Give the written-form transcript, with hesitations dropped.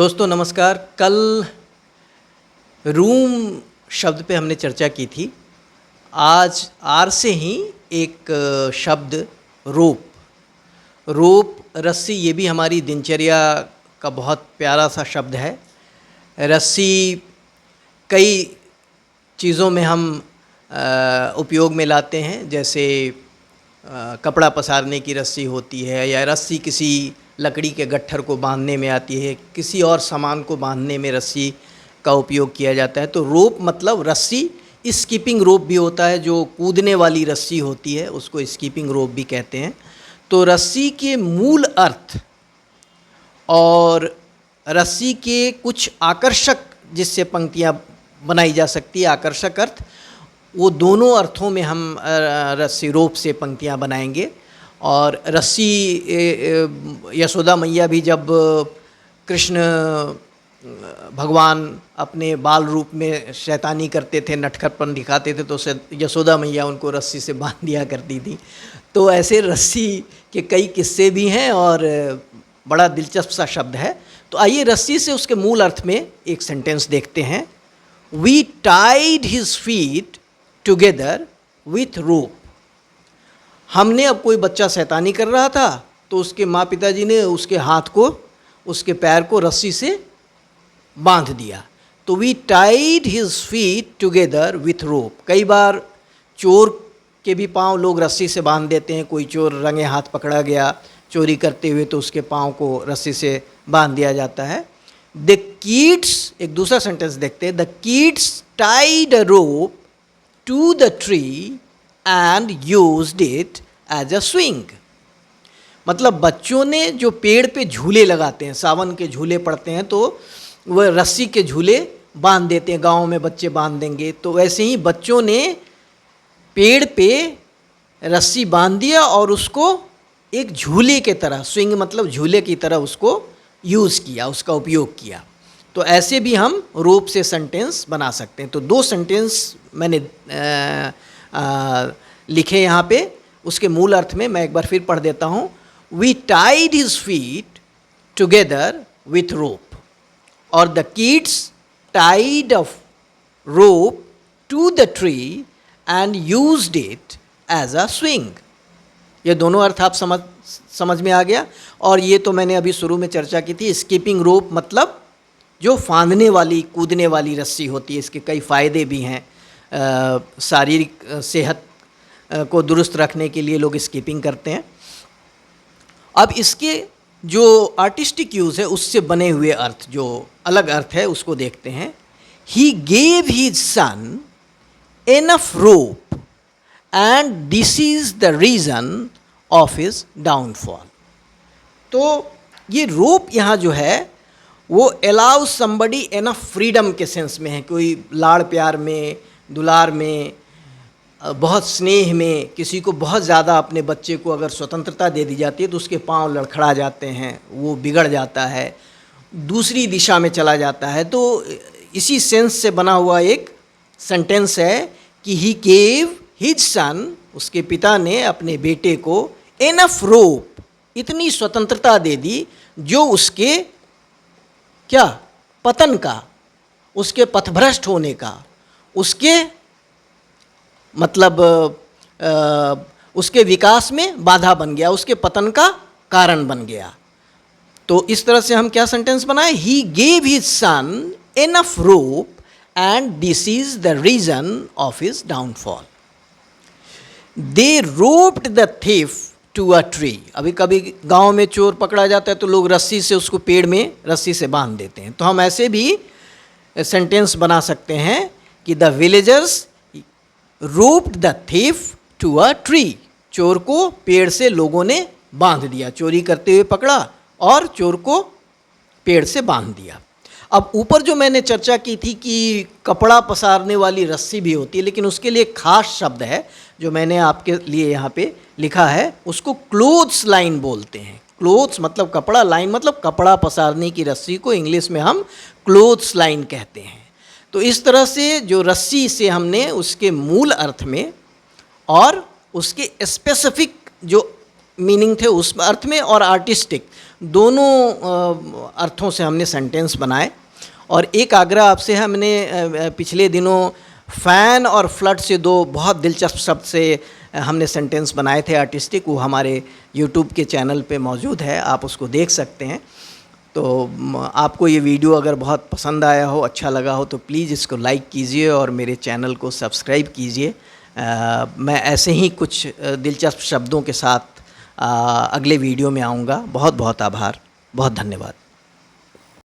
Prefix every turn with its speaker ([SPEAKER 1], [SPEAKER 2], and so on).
[SPEAKER 1] दोस्तों नमस्कार। कल रूम शब्द पे हमने चर्चा की थी। आज आर से ही एक शब्द रोप रस्सी, ये भी हमारी दिनचर्या का बहुत प्यारा सा शब्द है। रस्सी कई चीज़ों में हम उपयोग में लाते हैं, जैसे कपड़ा पसारने की रस्सी होती है, या रस्सी किसी लकड़ी के गट्ठर को बांधने में आती है, किसी और सामान को बांधने में रस्सी का उपयोग किया जाता है। तो रोप मतलब रस्सी। स्कीपिंग रोप भी होता है, जो कूदने वाली रस्सी होती है, उसको स्कीपिंग रोप भी कहते हैं। तो रस्सी के मूल अर्थ और रस्सी के कुछ आकर्षक जिससे पंक्तियाँ बनाई जा सकती है, आकर्षक अर्थ, वो दोनों अर्थों में हम रस्सी रोप से पंक्तियाँ बनाएंगे। और रस्सी यशोदा मैया भी जब कृष्ण भगवान अपने बाल रूप में शैतानी करते थे, नटखटपन दिखाते थे, तो यशोदा मैया उनको रस्सी से बांध दिया करती थी। तो ऐसे रस्सी के कई किस्से भी हैं और बड़ा दिलचस्प सा शब्द है। तो आइए रस्सी से उसके मूल अर्थ में एक सेंटेंस देखते हैं। We tied his feet together with rope. हमने, अब कोई बच्चा शैतानी कर रहा था तो उसके माँ पिताजी ने उसके हाथ को, उसके पैर को रस्सी से बांध दिया। तो we tied his feet together with rope. कई बार चोर के भी पांव लोग रस्सी से बांध देते हैं। कोई चोर रंगे हाथ पकड़ा गया चोरी करते हुए, तो उसके पांव को रस्सी से बांध दिया जाता है। द किड्स, एक दूसरा सेंटेंस देखते हैं। The kids tied a rope to the tree and used it as a swing। मतलब बच्चों ने जो पेड़ पे झूले लगाते हैं, सावन के झूले पड़ते हैं, तो वह रस्सी के झूले बांध देते हैं। गांव में बच्चे बांध देंगे, तो वैसे ही बच्चों ने पेड़ पे रस्सी बांध दिया और उसको एक झूले के तरह, स्विंग मतलब झूले की तरह, उसको यूज़ किया, उसका उपयोग किया। तो ऐसे भी हम रोप से सेंटेंस बना सकते हैं। तो दो सेंटेंस मैंने लिखे यहाँ पे। उसके मूल अर्थ में मैं एक बार फिर पढ़ देता हूँ। We tied his feet together with rope, और the kids tied of rope to the tree and used it as a swing. ये दोनों अर्थ आप समझ में आ गया। और ये तो मैंने अभी शुरू में चर्चा की थी। स्कीपिंग रोप मतलब जो फांदने वाली, कूदने वाली रस्सी होती है। इसके कई फ़ायदे भी हैं। शारीरिक सेहत को दुरुस्त रखने के लिए लोग स्कीपिंग करते हैं। अब इसके जो आर्टिस्टिक यूज़ है, उससे बने हुए अर्थ, जो अलग अर्थ है, उसको देखते हैं। ही gave his son enough rope and this is the reason of his downfall. तो ये रोप यहाँ जो है वो अलाउ समबडी एनफ फ्रीडम के सेंस में है। कोई लाड़ प्यार में, दुलार में, बहुत स्नेह में किसी को बहुत ज़्यादा अपने बच्चे को अगर स्वतंत्रता दे दी जाती है तो उसके पांव लड़खड़ा जाते हैं, वो बिगड़ जाता है, दूसरी दिशा में चला जाता है। तो इसी सेंस से बना हुआ एक सेंटेंस है कि ही गेव हिज सन, उसके पिता ने अपने बेटे को एनफ रोप, इतनी स्वतंत्रता दे दी जो उसके क्या, पतन का, उसके पथभ्रष्ट होने का, उसके मतलब उसके विकास में बाधा बन गया, उसके पतन का कारण बन गया। तो इस तरह से हम क्या सेंटेंस बनाए? He gave his son enough rope and this is the reason of his downfall. They roped the thief to a tree. अभी कभी गांव में चोर पकड़ा जाता है तो लोग रस्सी से उसको पेड़ में रस्सी से बांध देते हैं। तो हम ऐसे भी सेंटेंस बना सकते हैं कि the villagers roped the thief to a tree. चोर को पेड़ से लोगों ने बांध दिया, चोरी करते हुए पकड़ा और चोर को पेड़ से बांध दिया। अब ऊपर जो मैंने चर्चा की थी कि कपड़ा पसारने वाली रस्सी भी होती है, लेकिन उसके लिए खास शब्द है जो मैंने आपके लिए यहाँ पे लिखा है, उसको क्लोथ्स लाइन बोलते हैं। क्लोथ्स मतलब कपड़ा, लाइन मतलब कपड़ा पसारने की रस्सी को इंग्लिश में हम क्लोथ्स लाइन कहते हैं। तो इस तरह से जो रस्सी से हमने उसके मूल अर्थ में और उसके स्पेसिफिक जो मीनिंग थे उस अर्थ में और आर्टिस्टिक दोनों अर्थों से हमने सेंटेंस बनाए। और एक आग्रह आपसे है, हमने पिछले दिनों फ़ैन और फ्लड से दो बहुत दिलचस्प शब्द से हमने सेंटेंस बनाए थे आर्टिस्टिक, वो हमारे यूट्यूब के चैनल पे मौजूद है, आप उसको देख सकते हैं। तो आपको ये वीडियो अगर बहुत पसंद आया हो, अच्छा लगा हो, तो प्लीज़ इसको लाइक कीजिए और मेरे चैनल को सब्सक्राइब कीजिए। मैं ऐसे ही कुछ दिलचस्प शब्दों के साथ अगले वीडियो में आऊँगा। बहुत बहुत आभार, बहुत धन्यवाद।